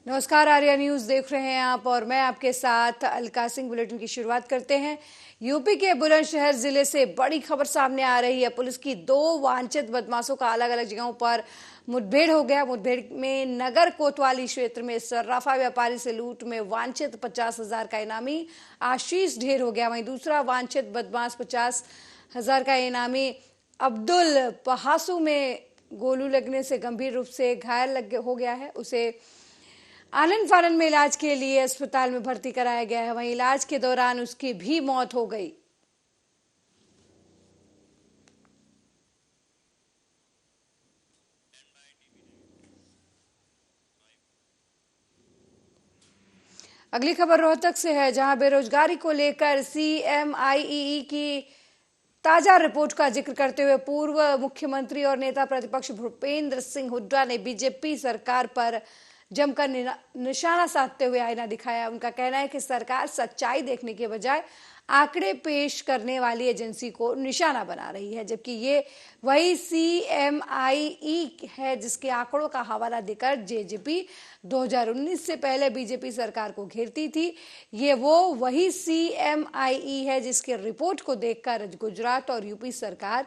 नमस्कार, आर्या न्यूज देख रहे हैं आप और मैं आपके साथ अलका सिंह। बुलेटिन की शुरुआत करते हैं। यूपी के बुलंदशहर जिले से बड़ी खबर सामने आ रही है। पुलिस की 2 वांछित बदमाशों का अलग अलग जगहों पर मुठभेड़ हो गया। मुठभेड़ में नगर कोतवाली क्षेत्र में सर्राफा व्यापारी से लूट में वांछित 50,000 का इनामी आशीष ढेर हो गया। वहीं दूसरा वांछित बदमाश 50,000 का इनामी अब्दुल पहासू में गोलू लगने से गंभीर रूप से घायल हो गया है। उसे आनंद फानन में इलाज के लिए अस्पताल में भर्ती कराया गया है। वहीं इलाज के दौरान उसकी भी मौत हो गई। अगली खबर रोहतक से है, जहां बेरोजगारी को लेकर CMIEE की ताजा रिपोर्ट का जिक्र करते हुए पूर्व मुख्यमंत्री और नेता प्रतिपक्ष भूपेंद्र सिंह हुड्डा ने बीजेपी सरकार पर जमकर निशाना साधते हुए आईना दिखाया। उनका कहना है कि सरकार सच्चाई देखने के बजाय आंकड़े पेश करने वाली एजेंसी को निशाना बना रही है, जबकि ये वही CMIE है जिसके आंकड़ों का हवाला देकर जेजेपी 2019 से पहले बीजेपी सरकार को घेरती थी। ये वही CMIE है जिसके रिपोर्ट को देखकर गुजरात और यूपी सरकार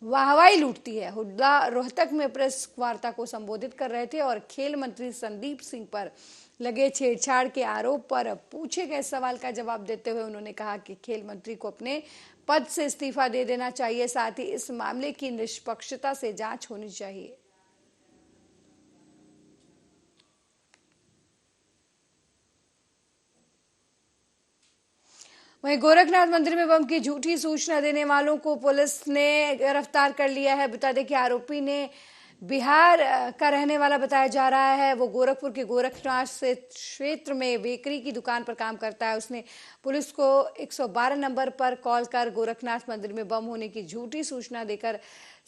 वाहवाही लूटती है। हुड्डा रोहतक में प्रेस वार्ता को संबोधित कर रहे थे और खेल मंत्री संदीप सिंह पर लगे छेड़छाड़ के आरोप पर पूछे गए सवाल का जवाब देते हुए उन्होंने कहा कि खेल मंत्री को अपने पद से इस्तीफा दे देना चाहिए, साथ ही इस मामले की निष्पक्षता से जांच होनी चाहिए। वहीं गोरखनाथ मंदिर में बम की झूठी सूचना देने वालों को पुलिस ने गिरफ्तार कर लिया है। बता दें कि आरोपी ने बिहार का रहने वाला बताया जा रहा है। वो गोरखपुर के गोरखनाथ से क्षेत्र में बेकरी की दुकान पर काम करता है। उसने पुलिस को 112 नंबर पर कॉल कर गोरखनाथ मंदिर में बम होने की झूठी सूचना देकर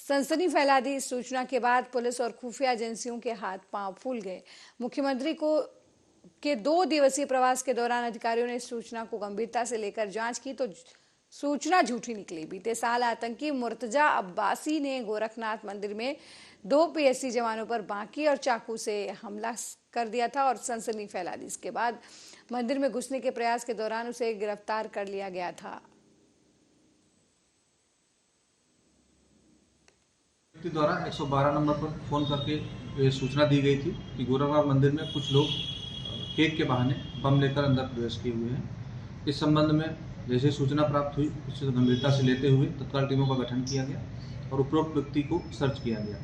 सनसनी फैला दी। इस सूचना के बाद पुलिस और खुफिया एजेंसियों के हाथ पांव फूल गए। मुख्यमंत्री को के 2 दिवसीय प्रवास के दौरान अधिकारियों ने इस सूचना को गंभीरता से लेकर जांच की तो सूचना झूठी निकली। बीते साल आतंकी मुर्तजा अब्बासी ने गोरखनाथ मंदिर में 2 PSC जवानों पर बांकी और चाकू से हमला कर दिया था और सनसनी फैला दी। इसके बाद मंदिर में घुसने के प्रयास के दौरान उसे गिरफ्तार कर लिया गया था। द्वारा 112 नंबर पर फोन करके सूचना दी गई थी कि गोरखनाथ मंदिर में कुछ लोग केक के बहाने बम लेकर अंदर प्रवेश किए हुए हैं। इस संबंध में जैसे सूचना प्राप्त हुई उसे गंभीरता से लेते हुए तत्काल टीमों का गठन किया गया और उपरोक्त व्यक्ति को सर्च किया गया।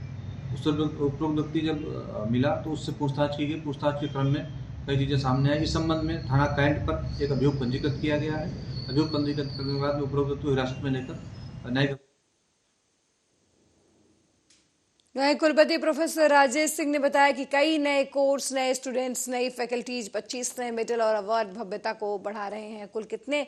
उस उपरोक्त व्यक्ति जब मिला तो उससे पूछताछ की गई। पूछताछ के क्रम में कई चीज़ें सामने आई। इस संबंध में थाना कैंट पर एक अभियोग पंजीकृत किया गया है। अभियोग पंजीकृत करने के बाद उपरोक्त व्यक्ति को हिरासत में लेकर न्यायिक वहीं कुलपति प्रोफेसर राजेश सिंह ने बताया कि कई नए कोर्स, नए स्टूडेंट्स, नई फैकल्टीज, 25 नए मेडल और अवार्ड भव्यता को बढ़ा रहे हैं। कुल कितने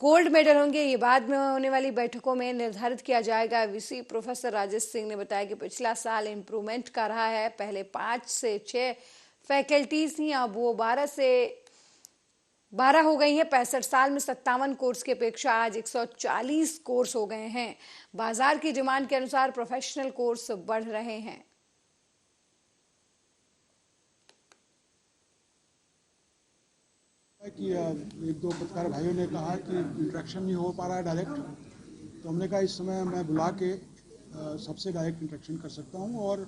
गोल्ड मेडल होंगे ये बाद में होने वाली बैठकों में निर्धारित किया जाएगा। VC प्रोफेसर राजेश सिंह ने बताया कि पिछला साल इंप्रूवमेंट का रहा है। पहले 5 से 6 फैकल्टीज थी, अब वो 12 से 12 हो गई हैं। 65 साल में 57 कोर्स की अपेक्षा आज 140 कोर्स हो गए हैं। बाजार की डिमांड के अनुसार प्रोफेशनल कोर्स बढ़ रहे हैं। कि 1-2 पत्रकार भाइयों ने कहा कि इंटरेक्शन नहीं हो पा रहा है डायरेक्ट, तो हमने कहा इस समय मैं बुला के सबसे डायरेक्ट इंटरेक्शन कर सकता हूं। और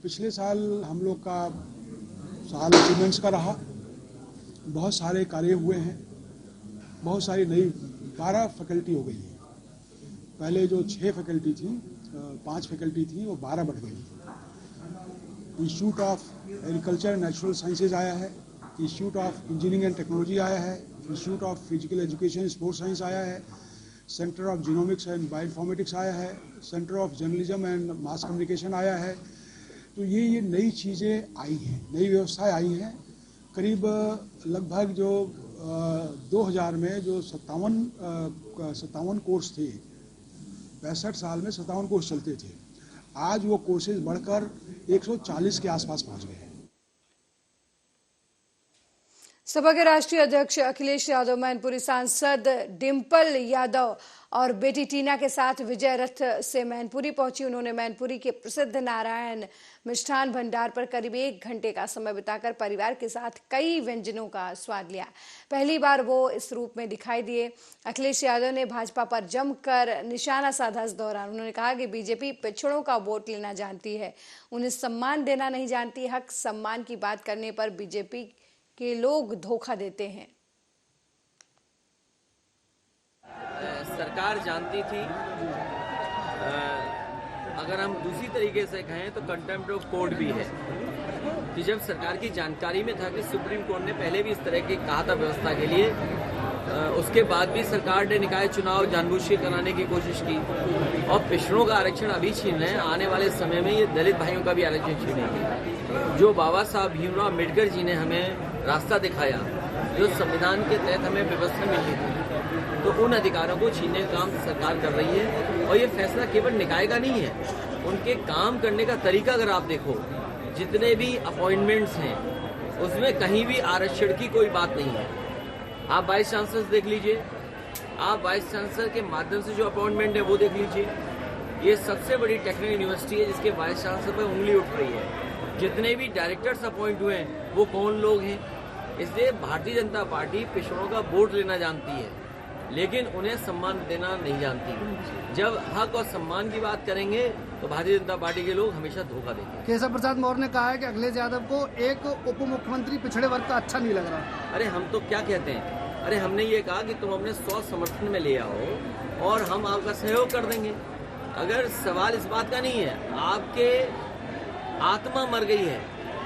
पिछले साल हम लोग का साल अचीवमेंट्स का रहा, बहुत सारे कार्य हुए हैं, बहुत सारी नई 12 फैकल्टी हो गई है। पहले जो 6 फैकल्टी थी, 5 फैकल्टी थी, वो 12 बढ़ गई। Institute of agriculture and natural sciences आया है, institute of engineering and technology आया है, institute of physical education sports science आया है, centre of genomics and bioinformatics आया है, centre of journalism and mass communication आया है। तो ये नई चीज़ें आई हैं, नई व्यवस्थाएं आई हैं। करीब लगभग जो 2000 में जो 57 कोर्स थे, 65 साल में 57 कोर्स चलते थे, आज वो कोर्सेज बढ़कर 140 के आसपास पहुंच गए हैं। सपा के राष्ट्रीय अध्यक्ष अखिलेश यादव, मैनपुरी सांसद डिम्पल यादव और बेटी टीना के साथ विजय रथ से मैनपुरी पहुंची। उन्होंने मैनपुरी के प्रसिद्ध नारायण मिष्ठान भंडार पर करीब 1 घंटे का समय बिताकर परिवार के साथ कई व्यंजनों का स्वाद लिया। पहली बार वो इस रूप में दिखाई दिए। अखिलेश यादव ने भाजपा पर जमकर निशाना साधा। इस दौरान उन्होंने कहा कि बीजेपी पिछड़ों का वोट लेना जानती है, उन्हें सम्मान देना नहीं जानती। हक सम्मान की बात करने पर बीजेपी के लोग धोखा देते हैं। सरकार जानती थी, अगर हम दूसरी तरीके से कहें तो कंटेम्प्ट ऑफ कोर्ट भी है कि जब सरकार की जानकारी में था कि सुप्रीम कोर्ट ने पहले भी इस तरह की कहा था व्यवस्था के लिए, उसके बाद भी सरकार ने निकाय चुनाव जानबूझ के कराने की कोशिश की और पिछड़ों का आरक्षण अभी छीन रहे हैं। आने वाले समय में ये दलित भाइयों का भी आरक्षण छीनेंगे। जो बाबा साहब भीमराव अम्बेडकर जी ने हमें रास्ता दिखाया, जो संविधान के तहत हमें व्यवस्था मिली थी, तो उन अधिकारों को छीनने का काम सरकार कर रही है। और ये फैसला केवल निकाय का नहीं है, उनके काम करने का तरीका अगर आप देखो, जितने भी अपॉइंटमेंट्स हैं उसमें कहीं भी आरक्षण की कोई बात नहीं है। आप वाइस चांसलर देख लीजिए, आप वाइस चांसलर के माध्यम से जो अपॉइंटमेंट है वो देख लीजिए। ये सबसे बड़ी टेक्निकल यूनिवर्सिटी है जिसके वाइस चांसलर पर उंगली उठ रही है। जितने भी डायरेक्टर्स अपॉइंट हुए हैं वो कौन लोग हैं। इसलिए भारतीय जनता पार्टी पिछड़ों का वोट लेना जानती है, लेकिन उन्हें सम्मान देना नहीं जानती। जब हक और सम्मान की बात करेंगे तो भारतीय जनता पार्टी के लोग हमेशा धोखा देंगे। केशव प्रसाद मौर्य ने कहा है कि अखिलेश यादव को एक उप मुख्यमंत्री पिछड़े वर्ग का अच्छा नहीं लग रहा। अरे हम तो क्या कहते हैं, अरे हमने ये कहा कि तुम अपने 100 समर्थन में ले आओ और हम आपका सहयोग कर देंगे। अगर सवाल इस बात का नहीं है, आपके आत्मा मर गई है।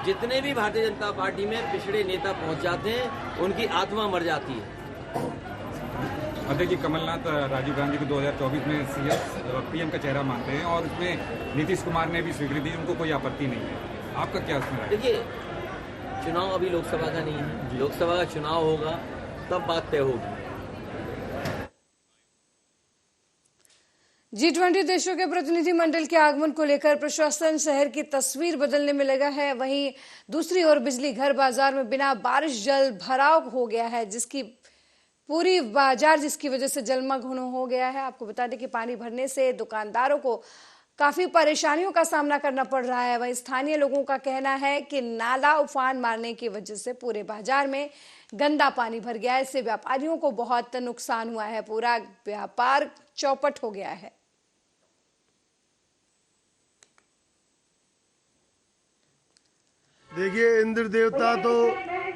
जितने भी भारतीय जनता पार्टी में पिछड़े नेता पहुंच जाते हैं उनकी आत्मा मर जाती है। अध्यक्ष जी, कमलनाथ राजीव गांधी को 2024 में पीएम का चेहरा मानते हैं और उसमें नीतीश कुमार ने भी स्वीकृति दी, उनको कोई आपत्ति नहीं है। आपका क्या उसमें राय? देखिए, चुनाव अभी लोकसभा का नहीं है, लोकसभा का चुनाव होगा तब बात तय होगी। G20 देशों के प्रतिनिधिमंडल के आगमन को लेकर प्रशासन शहर की तस्वीर बदलने में लगा है। वहीं दूसरी ओर बिजली घर बाजार में बिना बारिश जल भराव हो गया है, पूरी बाजार जिसकी वजह से जलमग्न हो गया है। आपको बता दें कि पानी भरने से दुकानदारों को काफी परेशानियों का सामना करना पड़ रहा है। वहीं स्थानीय लोगों का कहना है कि नाला उफान मारने की वजह से पूरे बाजार में गंदा पानी भर गया है। इससे व्यापारियों को बहुत नुकसान हुआ है, पूरा व्यापार चौपट हो गया है। देखिए, इंद्र देवता तो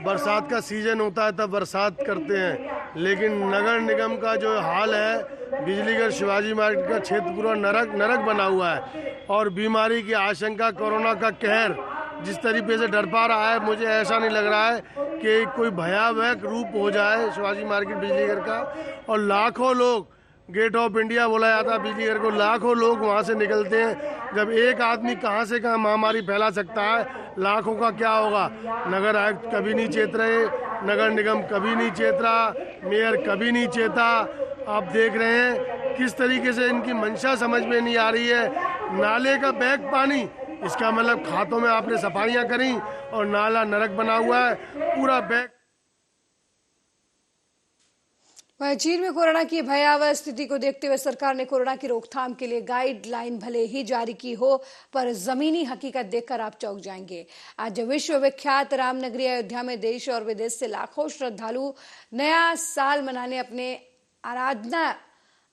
बरसात का सीजन होता है तब बरसात करते हैं, लेकिन नगर निगम का जो हाल है, बिजलीघर शिवाजी मार्केट का क्षेत्र पूरा नरक बना हुआ है। और बीमारी की आशंका, कोरोना का कहर जिस तरीके से डर पा रहा है, मुझे ऐसा नहीं लग रहा है कि कोई भयावह रूप हो जाए शिवाजी मार्केट बिजलीघर का। और लाखों लोग, गेट ऑफ इंडिया बोला जाता है बिजलीघर को, लाखों लोग वहाँ से निकलते हैं। जब एक आदमी कहाँ से कहाँ महामारी फैला सकता है, लाखों का क्या होगा। नगर आयुक्त कभी नहीं चेत रहे, नगर निगम कभी नहीं चेत रहा, मेयर कभी नहीं चेता। आप देख रहे हैं किस तरीके से इनकी मंशा समझ में नहीं आ रही है। नाले का बैग पानी, इसका मतलब खातों में आपने सफाइयाँ करी और नाला नरक बना हुआ है, पूरा बैग। वहीं चीन में कोरोना की भयावह स्थिति को देखते हुए सरकार ने कोरोना की रोकथाम के लिए गाइडलाइन भले ही जारी की हो, पर जमीनी हकीकत देखकर आप चौंक जाएंगे। आज विश्व विख्यात रामनगरी अयोध्या में देश और विदेश से लाखों श्रद्धालु नया साल मनाने अपने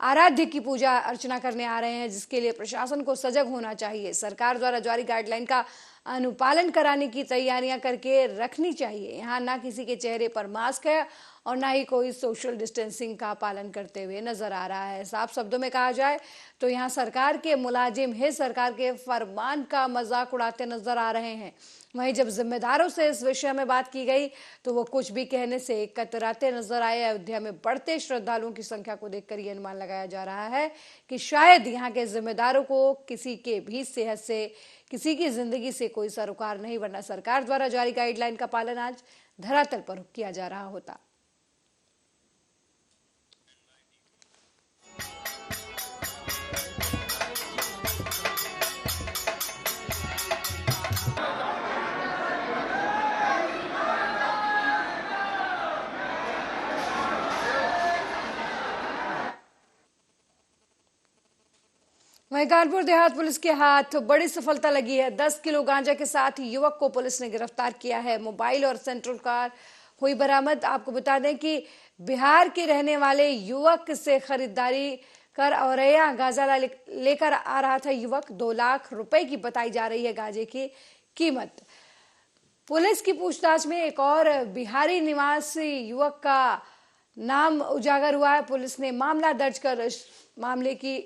आराध्य की पूजा अर्चना करने आ रहे हैं, जिसके लिए प्रशासन को सजग होना चाहिए। सरकार द्वारा जारी गाइडलाइन का अनुपालन कराने की तैयारियां करके रखनी चाहिए। यहाँ ना किसी के चेहरे पर मास्क है और ना ही कोई सोशल डिस्टेंसिंग का पालन करते हुए नजर आ रहा है। साफ शब्दों में कहा जाए तो यहाँ सरकार के मुलाजिम ही सरकार के फरमान का मजाक उड़ाते नजर आ रहे हैं। वहीं जब जिम्मेदारों से इस विषय में बात की गई तो वो कुछ भी कहने से कतराते नजर आए। अयोध्या में बढ़ते श्रद्धालुओं की संख्या को देखकर ये अनुमान लगाया जा रहा है कि शायद यहाँ के जिम्मेदारों को किसी के भी सेहत से, किसी की जिंदगी से कोई सरोकार नहीं, वरना सरकार द्वारा जारी गाइडलाइन का पालन आज धरातल पर किया जा रहा होता। वहीं कानपुर देहात पुलिस के हाथ बड़ी सफलता लगी है। 10 किलो गांजा के साथ युवक को पुलिस ने गिरफ्तार किया है। मोबाइल और सेंट्रल कार हुई बरामद। आपको बता दें कि बिहार के रहने वाले युवक से खरीदारी कर औरैया गांजा लेकर आ रहा था। युवक 2 लाख रुपए की बताई जा रही है गांजे की कीमत। पुलिस की पूछताछ में एक और बिहारी निवासी युवक का नाम उजागर हुआ है। पुलिस ने मामला दर्ज कर मामले की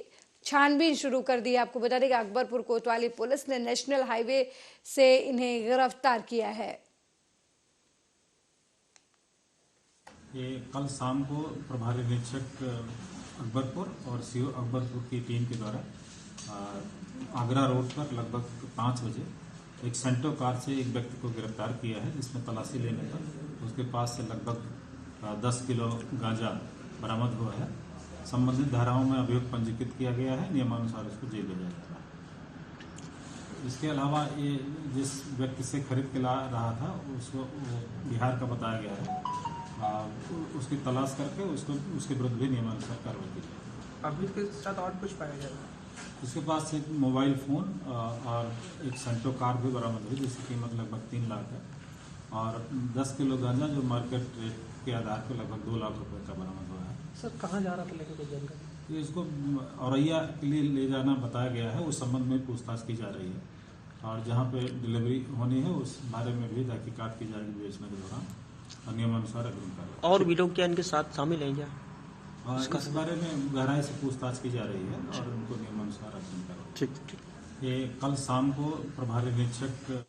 छानबीन शुरू कर दी है। आपको बता दें कि अकबरपुर कोतवाली पुलिस ने नेशनल हाईवे से इन्हें गिरफ्तार किया है। ये कल शाम को प्रभारी निरीक्षक अकबरपुर और सीओ अकबरपुर की टीम के द्वारा आगरा रोड पर लगभग 5 बजे एक सेंट्रो कार से एक व्यक्ति को गिरफ्तार किया है, जिसमें तलाशी लेने पर उसके पास से लगभग 10 किलो गांजा बरामद हुआ है। संबंधित धाराओं में अभियोग पंजीकृत किया गया है। नियमानुसार उसको जेल भेजा जा रहा है। इसके अलावा ये जिस व्यक्ति से खरीद के ला रहा था उसको बिहार का बताया गया है। उसकी तलाश करके उसके विरुद्ध भी नियमानुसार कार्रवाई की जाएगी। अभी के साथ और कुछ पाया जाएगा? उसके पास एक मोबाइल फ़ोन और एक सेंट्रो कार भी बरामद हुई, जिसकी कीमत लगभग 3 लाख है। और 10 किलो गांजा जो मार्केट रेट के आधार पर लगभग 2 लाख रुपए का बरामद हुआ है। सर कहाँ जा रहा था लेके कोई जानकारी? ये इसको औरैया के लिए ले जाना बताया गया है। उस संबंध में पूछताछ की जा रही है और जहाँ पे डिलीवरी होनी है उस बारे में भी तहकीकात की जाएगी बेचने के दौरान और नियमानुसार अग्रिम कार्रवाई। और भी लोग क्या इनके साथ शामिल हैं क्या? इस बारे में गहराई से पूछताछ की जा रही है और उनको नियमानुसार अग्रिम कार्रवाई। ठीक। ये कल शाम को प्रभारी निरीक्षक।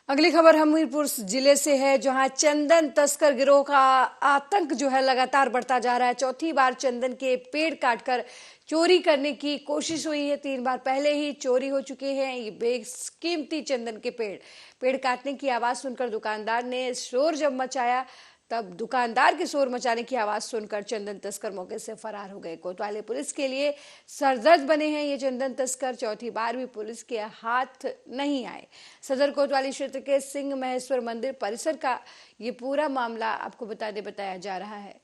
अगली खबर हमीरपुर जिले से है, जहां चंदन तस्कर गिरोह का आतंक जो है लगातार बढ़ता जा रहा है। चौथी बार चंदन के पेड़ काटकर चोरी करने की कोशिश हुई है। 3 बार पहले ही चोरी हो चुके हैं ये बेकीमती चंदन के पेड़ काटने की आवाज सुनकर दुकानदार ने शोर जब मचाया, तब दुकानदार के शोर मचाने की आवाज सुनकर चंदन तस्कर मौके से फरार हो गए। कोतवाली पुलिस के लिए सरदर्द बने हैं ये चंदन तस्कर। चौथी बार भी पुलिस के हाथ नहीं आए। सदर कोतवाली क्षेत्र के सिंह महेश्वर मंदिर परिसर का ये पूरा मामला आपको बताया जा रहा है।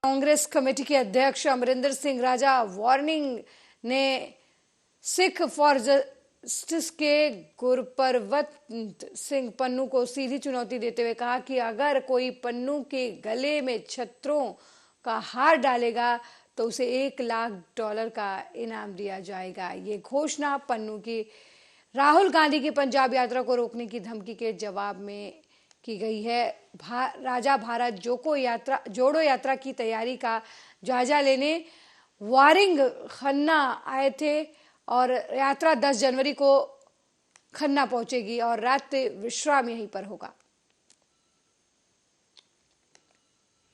कांग्रेस कमेटी के अध्यक्ष अमरिंदर सिंह राजा वार्निंग ने सिख फॉर जस्टिस के गुरपरवत सिंह पन्नू को सीधी चुनौती देते हुए कहा कि अगर कोई पन्नू के गले में छत्रों का हार डालेगा तो उसे $1 लाख का इनाम दिया जाएगा। ये घोषणा पन्नू की राहुल गांधी की पंजाब यात्रा को रोकने की धमकी के जवाब में की गई है। राजा भारत जोड़ो यात्रा की तैयारी का जायजा लेने वारिंग खन्ना आए थे और यात्रा 10 जनवरी को खन्ना पहुंचेगी और रात्रि विश्राम यहीं पर होगा।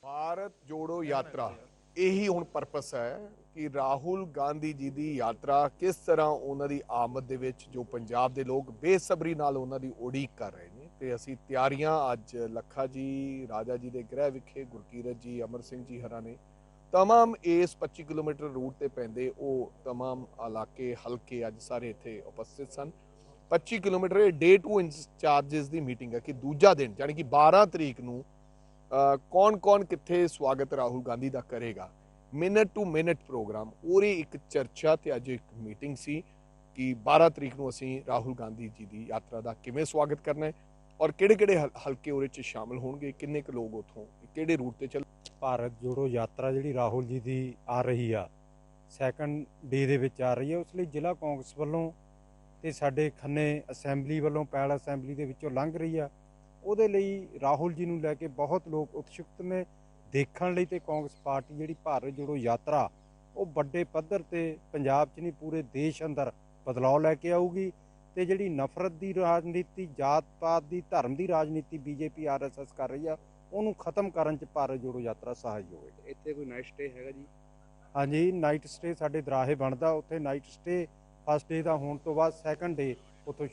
भारत जोड़ो यात्रा यही हुण परपस है कि राहुल गांधी जी की यात्रा किस तरह उन्होंने आमद दे विच जो पंजाब के लोग बेसब्री नाल उन्होंने उड़ीक कर रहे हैं। तो असी तैयारियां अज लखा जी राजा जी के गृह विखे गुरकीरत जी अमर सिंह जी हरा ने तमाम इस 25 किलोमीटर रूट से पैंदे वो तमाम इलाके हल्के अज सारे इत्थे उपस्थित सन। 25 किलोमीटर डे 2 इंचार्जिस की मीटिंग है कि दूजा दिन यानी कि 12 तरीक नूं कौन कौन कित्थे स्वागत राहुल गांधी का करेगा, मिनट टू मिनट प्रोग्राम और एक चर्चा ते अज एक मीटिंग सी कि 12 तरीक नूं असीं राहुल गांधी जी की यात्रा का किवें स्वागत करना है और किहड़े हल्के उहदे च शामिल होणगे, किन्ने क लोग उत्थों किहड़े रूट ते चल। भारत जोड़ो यात्रा जिहड़ी राहुल जी की आ रही आ सैकंड डे दे विच आ रही है, उस लई जिला कांग्रेस ਵੱਲੋਂ ते साडे खन्ने असैंबली ਵੱਲੋਂ पैल असैंबली ਦੇ ਵਿੱਚੋਂ ਲੰਘ ਰਹੀ ਆ। ਉਹਦੇ ਲਈ ਰਾਹੁਲ ਜੀ ਨੂੰ ਲੈ ਕੇ ਬਹੁਤ ਲੋਕ ਉਤਸੁਕ ਨੇ ਦੇਖਣ ਲਈ ਤੇ ਕਾਂਗਰਸ ਪਾਰਟੀ ਜਿਹੜੀ ਭਾਰਤ ਜੋੜੋ ਯਾਤਰਾ ਉਹ ਵੱਡੇ ਪੱਧਰ ਤੇ ਪੰਜਾਬ 'ਚ ਨਹੀਂ ਪੂਰੇ ਦੇਸ਼ ਅੰਦਰ ਬਦਲਾਅ ਲੈ ਕੇ ਆਊਗੀ ਤੇ ਜਿਹੜੀ ਨਫ਼ਰਤ ਦੀ ਰਾਜਨੀਤੀ, ਜਾਤ ਪਾਤ ਦੀ, ਧਰਮ ਦੀ ਰਾਜਨੀਤੀ ਬੀਜੇਪੀ ਆਰਐਸਐਸ ਕਰ ਰਹੀ ਆ ਉਹਨੂੰ ਖਤਮ ਕਰਨ 'ਚ ਭਾਰਤ ਜੋੜੋ ਯਾਤਰਾ ਸਹਾਈ ਹੋਵੇਗੀ। ਇੱਥੇ ਕੋਈ ਨਾਈਟ ਸਟੇ ਹੈਗਾ ਜੀ? ਹਾਂਜੀ, ਨਾਈਟ ਸਟੇ ਸਾਡੇ ਦਰਾਹੇ ਬਣਦਾ, ਉੱਥੇ ਨਾਈਟ ਸਟੇ ਫਸਟ डे ਦਾ ਹੋਣ ਤੋਂ ਬਾਅਦ ਸੈਕੰਡ डे ਉੱਥੋਂ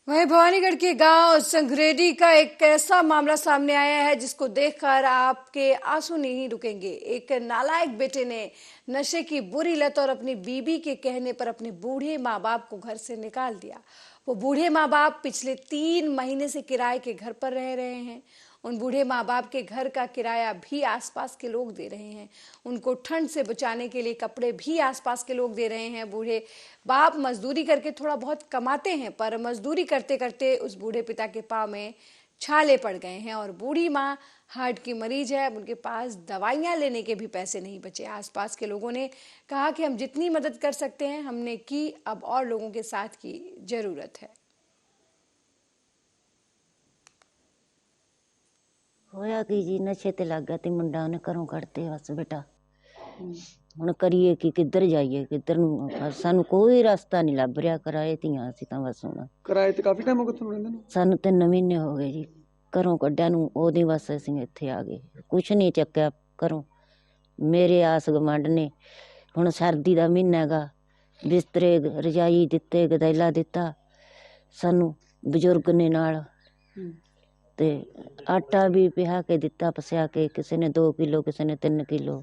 वहीं भवानीगढ़ के गांव संगरेडी का एक ऐसा मामला सामने आया है जिसको देखकर आपके आंसू नहीं रुकेंगे। एक नालायक बेटे ने नशे की बुरी लत और अपनी बीबी के कहने पर अपने बूढ़े माँ बाप को घर से निकाल दिया। वो बूढ़े माँ बाप पिछले 3 महीने से किराए के घर पर रह रहे हैं। उन बूढ़े माँ बाप के घर का किराया भी आसपास के लोग दे रहे हैं। उनको ठंड से बचाने के लिए कपड़े भी आसपास के लोग दे रहे हैं। बूढ़े बाप मजदूरी करके थोड़ा बहुत कमाते हैं, पर मजदूरी करते करते उस बूढ़े पिता के पाँव में छाले पड़ गए हैं और बूढ़ी माँ हार्ट की मरीज है। उनके पास दवाइयाँ लेने के भी पैसे नहीं बचे। आसपास के लोगों ने कहा कि हम जितनी मदद कर सकते हैं हमने की, अब और लोगों के साथ की जरूरत है। होया कि जी नशे ते लग गया ते मुंडा उन्हें घरों कढ़ते बस बेटा। हुण करिए कि किधर जाइए, किधर नूं सानू कोई रास्ता नहीं लभ रहा। कराए तियां असीं तां बस हुण किराए ते काफी टाइम हो गया तुहानूं रहिंदे नूं? सानू 3 महीने हो गए जी घरों कढ़िया नूं। ओदी बस असीं इत्थे आ गए, कुछ नहीं चक्किया घरों। मेरे आस गवांढ ने हुण सर्दी दा महीना हैगा, बिस्तरे रजाई दित्ते, गदैला दित्ता सानू बजुर्ग ने नाल ते आटा भी पिहा के दिता पसिया के, किसी ने 2 किलो किसी ने 3 किलो।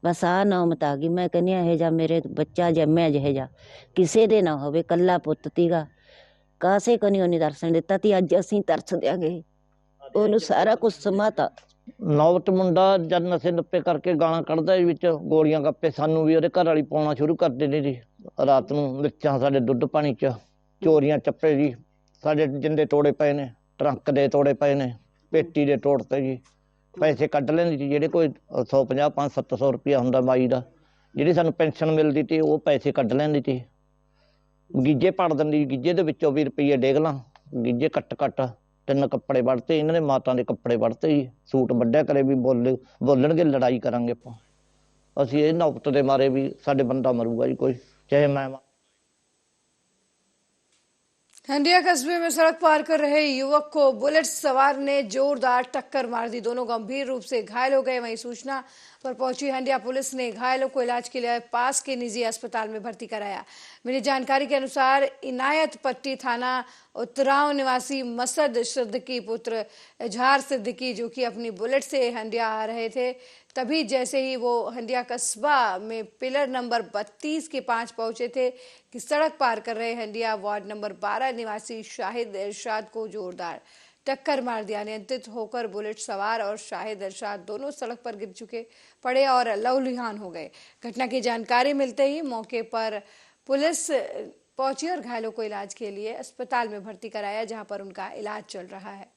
बस आ नौमत आ गई। मैं कहनी ये जा मेरे बच्चा जम्मिया जिहे जा किसी दे ना होवे, कल्ला पुੱਤ तीगा कासे को नहीं उन्हें दर्शन दिता ती। अज असीं तरस दियागे ओनू सारा कुछ समाता। नौबत मुंडा जद नशे नप्पे करके गाਲਾਂ ਕੱਢਦਾ ਵਿੱਚ ਗੋਲੀਆਂ ਗੱਪੇ ਸਾਨੂੰ ਵੀ ਉਹਦੇ ਘਰ ਵਾਲੀ ਪਾਉਣਾ ਸ਼ੁਰੂ ਕਰ ਦਿੰਦੀ ਜੀ। ਰਾਤ ਨੂੰ ਮਿਰਚਾਂ ਸਾਡੇ ਦੁੱਧ ਪਾਣੀ 'ਚ, ਚੋਰੀਆਂ ਚੱਪੇ ਜੀ ਸਾਡੇ ਜਿੰਦੇ ਤੋੜੇ ਪਏ ਨੇ, ਟਰੰਕ ਦੇ ਤੋੜੇ ਪਏ ਨੇ, ਪੇਟੀ ਦੇ ਤੋੜਤੇ ਜੀ। ਪੈਸੇ ਕੱਢ ਲੈਂਦੀ ਸੀ ਜਿਹੜੇ ਕੋਈ 150 500 ਰੁਪਇਆ ਹੁੰਦਾ ਮਾਈ ਦਾ, ਜਿਹੜੀ ਸਾਨੂੰ ਪੈਨਸ਼ਨ ਮਿਲਦੀ ਤੀ ਉਹ ਪੈਸੇ ਕੱਢ ਲੈਂਦੀ ਤੀ। ਗੀਜੇ ਪੜ ਦਿੰਦੀ, ਗੀਜੇ ਦੇ ਵਿੱਚੋਂ 20 ਰੁਪਏ ਡੇਗ ਲਾਂ, ਗੀਜੇ ਕੱਟ 3 ਕੱਪੜੇ ਵੜਤੇ ਇਹਨਾਂ ਨੇ, ਮਾਤਾ ਦੇ ਕੱਪੜੇ ਵੜਤੇ ਜੀ। ਸੂਟ ਵੱਢਿਆ ਕਰੇ ਵੀ ਬੋਲਣਗੇ ਲੜਾਈ ਕਰਾਂਗੇ ਆਪਾਂ। ਅਸੀਂ ਇਹ ਨੌਬਤ ਦੇ ਮਾਰੇ ਵੀ ਸਾਡੇ ਬੰਦਾ ਮਰੂਗਾ ਜੀ ਕੋਈ, ਚਾਹੇ ਮੈਂ। हंडिया कस्बे में सड़क पार कर रहे युवक को बुलेट सवार ने जोरदार टक्कर मार दी। दोनों गंभीर रूप से घायल हो गए। वहीं सूचना पर पहुंची हंडिया पुलिस ने घायलों को इलाज के लिए पास के निजी अस्पताल में भर्ती कराया। मिली जानकारी के अनुसार इनायत पट्टी थाना उत्तराव निवासी मसद सिद्दीकी पुत्र इजहार सिद्दीकी, जो कि अपनी बुलेट से हंडिया आ रहे थे, तभी जैसे ही वो हंडिया कस्बा में पिलर नंबर 32 के 5 पहुंचे थे कि सड़क पार कर रहे हंडिया वार्ड नंबर 12 निवासी शाहिद इरशाद को जोरदार टक्कर मार दिया। नियंत्रित होकर बुलेट सवार और शाहिद इरशाद दोनों सड़क पर गिर चुके पड़े और लहूलुहान हो गए। घटना की जानकारी मिलते ही मौके पर पुलिस पहुंची और घायलों को इलाज के लिए अस्पताल में भर्ती कराया, जहां पर उनका इलाज चल रहा है।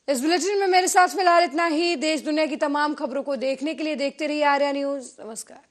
इस बुलेटिन में मेरे साथ फिलहाल इतना ही। देश दुनिया की तमाम खबरों को देखने के लिए देखते रहिए आर्या न्यूज। नमस्कार।